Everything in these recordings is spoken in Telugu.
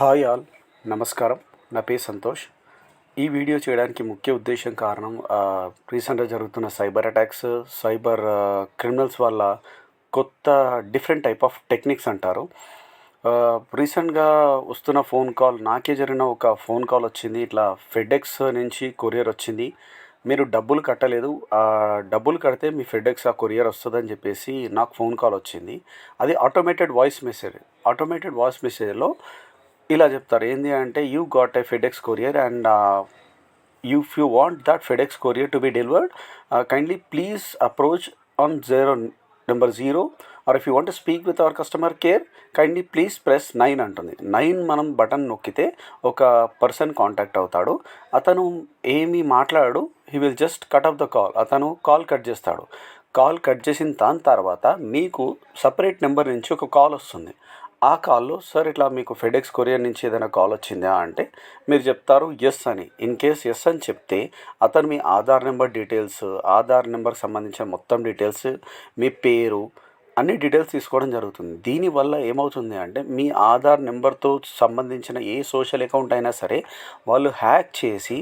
హాయ్ ఆల్, నమస్కారం. నా పేరు సంతోష్. ఈ వీడియో చేయడానికి ముఖ్య ఉద్దేశం కారణం రీసెంట్గా జరుగుతున్న సైబర్ అటాక్స్, సైబర్ క్రిమినల్స్ వల్ల కొత్త డిఫరెంట్ టైప్ ఆఫ్ టెక్నిక్స్ అంటారు. రీసెంట్గా వస్తున్న ఫోన్ కాల్, నాకే జరిగిన ఒక ఫోన్ కాల్ వచ్చింది. ఇట్లా ఫెడెక్స్ నుంచి కొరియర్ వచ్చింది, మీరు డబ్బులు కట్టలేదు, డబ్బులు కడితే మీ ఫెడెక్స్ ఆ కొరియర్ వస్తుందని చెప్పేసి నాకు ఫోన్ కాల్ వచ్చింది. అది automated voice message. Automated voice మెసేజ్లో ఇలా చెప్తారు, ఏంటి అంటే, you got a FedEx courier and if you want that FedEx courier to be delivered, kindly please approach on number 0, or if you want to speak with our customer care, kindly please press 9 అంటుంది. 9 మనం బటన్ నొక్కితే ఒక పర్సన్ కాంటాక్ట్ అవుతాడు. అతను ఏమీ మాట్లాడు, he will just cut off the call. అతను కాల్ కట్ చేస్తాడు. కాల్ కట్ చేసిన దాని తర్వాత మీకు సపరేట్ నెంబర్ నుంచి ఒక కాల్ వస్తుంది. ఆ కాల్లో, సార్ ఇట్లా మీకు ఫెడెక్స్ కొరియర్ నుంచి ఏదైనా కాల్ వచ్చిందా అంటే మీరు చెప్తారు ఎస్ అని. ఇన్ కేస్ ఎస్ అని చెప్తే అతను మీ ఆధార్ నెంబర్ డీటెయిల్స్, ఆధార్ నెంబర్కి సంబంధించిన మొత్తం డీటెయిల్స్, మీ పేరు, అన్ని డీటెయిల్స్ తీసుకోవడం జరుగుతుంది. దీనివల్ల ఏమవుతుంది అంటే, మీ ఆధార్ నెంబర్తో సంబంధించిన ఏ సోషల్ అకౌంట్ అయినా సరే వాళ్ళు హ్యాక్ చేసి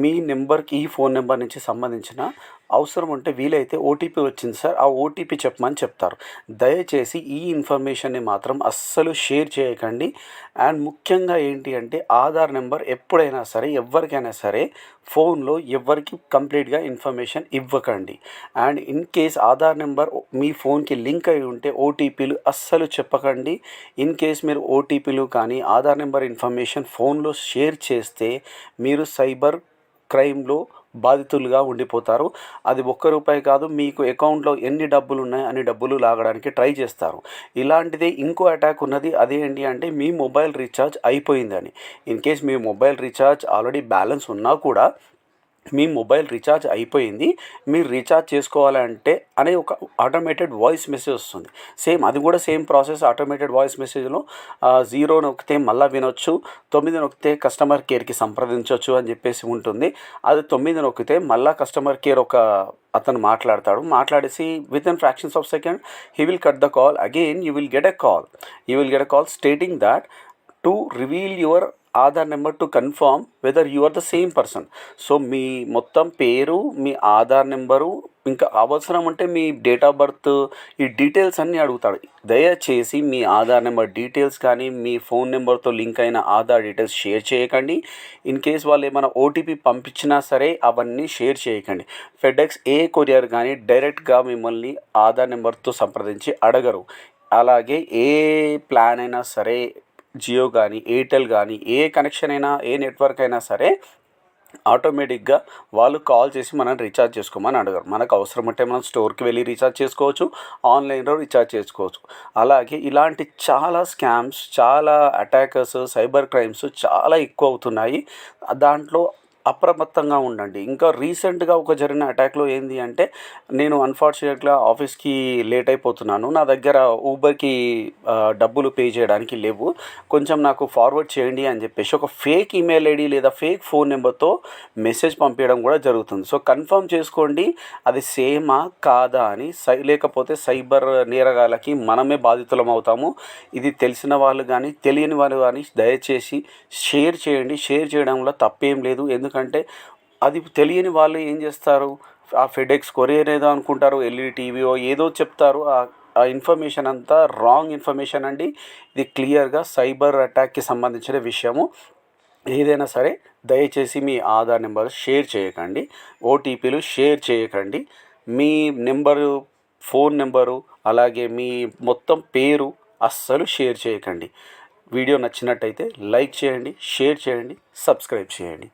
మీ నెంబర్కి, ఈ ఫోన్ నెంబర్ నుంచి సంబంధించిన అవసరం ఉంటే వీలైతే ఓటీపీ వచ్చింది సార్, ఆ ఓటీపీ చెప్పమని చెప్తారు. దయచేసి ఈ ఇన్ఫర్మేషన్ని మాత్రం అస్సలు షేర్ చేయకండి. అండ్ ముఖ్యంగా ఏంటి అంటే, ఆధార్ నెంబర్ ఎప్పుడైనా సరే ఎవరికైనా సరే ఫోన్లో ఎవరికి కంప్లీట్గా ఇన్ఫర్మేషన్ ఇవ్వకండి. And in case Aadhaar number మీ ఫోన్కి లింక్ అయి ఉంటే ఓటీపీలు అస్సలు చెప్పకండి. ఇన్ కేస్ మీరు ఓటీపీలు కానీ ఆధార్ నెంబర్ ఇన్ఫర్మేషన్ ఫోన్లో షేర్ చేస్తే మీరు సైబర్ క్రైమ్లో బాధితులుగా ఉండిపోతారు. అది ₹1 కాదు, మీకు అకౌంట్లో ఎన్ని డబ్బులు ఉన్నాయి అన్ని డబ్బులు లాగడానికి ట్రై చేస్తారు. ఇలాంటిదే ఇంకో అటాక్ ఉన్నది. అదేంటి అంటే, మీ మొబైల్ రీఛార్జ్ అయిపోయిందని. In case me mobile recharge already balance ఉన్నా కూడా, మీ మొబైల్ రీఛార్జ్ అయిపోయింది, మీరు రీఛార్జ్ చేసుకోవాలంటే అనే ఒక ఆటోమేటెడ్ వాయిస్ మెసేజ్ వస్తుంది. అది కూడా సేమ్ ప్రాసెస్. ఆటోమేటెడ్ వాయిస్ మెసేజ్లో 0 నొక్కితే మళ్ళీ వినొచ్చు, 9 నొక్కితే కస్టమర్ కేర్కి సంప్రదించవచ్చు అని చెప్పేసి ఉంటుంది. అది 9 నొక్కితే మళ్ళీ కస్టమర్ కేర్ అతను మాట్లాడేసి with in fractions of second he will cut the call. Again you will get a call stating that to reveal your Aadhaar number to confirm whether you are the same person. So మీ మొత్తం పేరు, మీ ఆధార్ నెంబరు, ఇంకా అవసరం ఉంటే మీ డేట్ ఆఫ్ బర్త్, ఈ డీటెయిల్స్ అన్నీ అడుగుతాడు. దయచేసి మీ ఆధార్ నెంబర్ డీటెయిల్స్ కానీ మీ ఫోన్ నెంబర్తో లింక్ అయిన ఆధార్ డీటెయిల్స్ షేర్ చేయకండి. ఇన్ కేస్ వాళ్ళు ఏమైనా ఓటీపీ పంపించినా సరే అవన్నీ షేర్ చేయకండి. ఫెడెక్స్ ఏ కొరియర్ కానీ డైరెక్ట్గా మిమ్మల్ని ఆధార్ నెంబర్తో సంప్రదించి అడగరు. అలాగే ఏ ప్లాన్ అయినా సరే, జియో కానీ, ఎయిర్టెల్ కానీ, ఏ కనెక్షన్ అయినా, ఏ నెట్వర్క్ అయినా సరే ఆటోమేటిక్గా వాళ్ళు కాల్ చేసి మనం రీఛార్జ్ చేసుకోమని అడగరు. మనకు అవసరం ఉంటే మనం స్టోర్కి వెళ్ళి రీఛార్జ్ చేసుకోవచ్చు, ఆన్లైన్లో రీఛార్జ్ చేసుకోవచ్చు. అలాగే ఇలాంటి చాలా స్కామ్స్, చాలా అటాకర్స్, సైబర్ క్రైమ్స్ చాలా ఎక్కువ అవుతున్నాయి. దాంట్లో అప్రమత్తంగా ఉండండి. ఇంకా రీసెంట్గా జరిగిన అటాక్లో ఏంది అంటే, నేను అన్ఫార్చునేట్గా ఆఫీస్కి లేట్ అయిపోతున్నాను, నా దగ్గర ఊబర్కి డబ్బులు పే చేయడానికి లేవు, కొంచెం నాకు ఫార్వర్డ్ చేయండి అని చెప్పేసి ఒక ఫేక్ ఈమెయిల్ ఐడి లేదా ఫేక్ ఫోన్ నెంబర్తో మెసేజ్ పంపించడం కూడా జరుగుతుంది. సో కన్ఫర్మ్ చేసుకోండి అది సేమా కాదా అని. లేకపోతే సైబర్ నేరగాళ్ళకి మనమే బాధితులం అవుతాము. ఇది తెలిసిన వాళ్ళు కానీ తెలియని వాళ్ళు కానీ దయచేసి షేర్ చేయండి. షేర్ చేయడంలో తప్పేం లేదు. ఎందుకంటే అది తెలియని వాళ్ళు ఏం చేస్తారు, ఆ ఫెడెక్స్ కొరియర్ ఏదో అనుకుంటారు, ఎల్ఈడి టీవీయో ఏదో చెప్తారు. ఆ ఇన్ఫర్మేషన్ అంతా రాంగ్ ఇన్ఫర్మేషన్ అండి. ఇది క్లియర్గా సైబర్ అటాక్కి సంబంధించిన విషయము. ఏదైనా సరే దయచేసి మీ ఆధార్ నెంబర్ షేర్ చేయకండి, ఓటీపీలు షేర్ చేయకండి. మీ నెంబరు, ఫోన్ నెంబరు, అలాగే మీ మొత్తం పేరు అస్సలు షేర్ చేయకండి. వీడియో నచ్చినట్టయితే లైక్ చేయండి, షేర్ చేయండి, సబ్స్క్రైబ్ చేయండి.